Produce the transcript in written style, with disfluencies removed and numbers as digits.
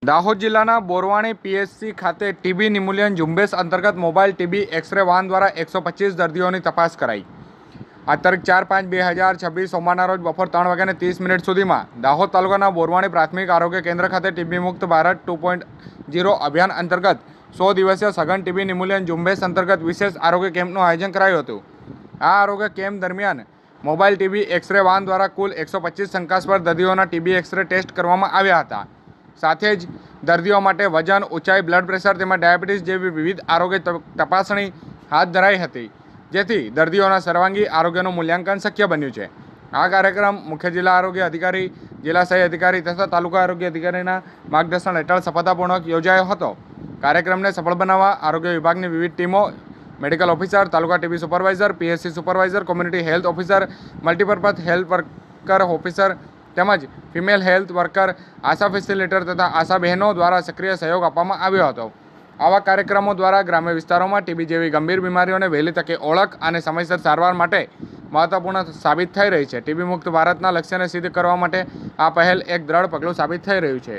દાહોદ જિલ્લાના બોરવાણી પીએચસી ખાતે ટીબી નિર્મૂલન ઝુંબેશ અંતર્ગત મોબાઈલ ટીબી એક્સરે વાન દ્વારા 125 દર્દીઓની તપાસ કરાઈ। આ તારીખ 4/5/2026 સોમવારના રોજ બપોર 3:30 સુધીમાં દાહોદ તાલુકાના બોરવાણી પ્રાથમિક આરોગ્ય કેન્દ્ર ખાતે ટીબી મુક્ત ભારત 2.0 અભિયાન અંતર્ગત 100 દિવસીય સઘન ટીબી નિર્મૂલન ઝુંબેશ અંતર્ગત વિશેષ આરોગ્ય કેમ્પનું આયોજન કરાયું હતું। આ આરોગ્ય કેમ્પ દરમિયાન મોબાઈલ ટીબી એક્સરે વાન દ્વારા કુલ 125 શંકાસ્પદ દર્દીઓના ટીબી એક્સરે ટેસ્ટ કરવામાં આવ્યા હતા। સાથે જ દર્દીઓ માટે વજન, ઊંચાઈ, બ્લડ પ્રેશર તેમજ ડાયાબિટીસ જેવી વિવિધ આરોગ્ય તપાસણી હાથ ધરાઈ હતી, જેથી દર્દીઓના સર્વાંગી આરોગ્યનું મૂલ્યાંકન શક્ય બન્યું છે। આ કાર્યક્રમ મુખ્ય જિલ્લા આરોગ્ય અધિકારી, જિલ્લા સહાય અધિકારી તથા તાલુકા આરોગ્ય અધિકારીના માર્ગદર્શન હેઠળ સફળતાપૂર્વક યોજાયો હતો। કાર્યક્રમને સફળ બનાવવા આરોગ્ય વિભાગની વિવિધ ટીમો, medical officer, taluka TB supervisor, PHC supervisor, community health officer, multipurpose health worker officer તેમજ female health worker, ASHA facilitator તથા આશા બહેનો દ્વારા સક્રિય સહયોગ આપવામાં આવ્યો હતો। આવા કાર્યક્રમો દ્વારા ગ્રામ્ય વિસ્તારોમાં ટીબી જેવી ગંભીર બીમારીઓને વહેલી તકે ઓળખ અને સમયસર સારવાર માટે મહત્વપૂર્ણ સાબિત થઈ રહી છે। ટીબી મુક્ત ભારતના લક્ષ્યને સિદ્ધ કરવા માટે આ પહેલ એક દ્રઢ પગલું સાબિત થઈ રહ્યું છે।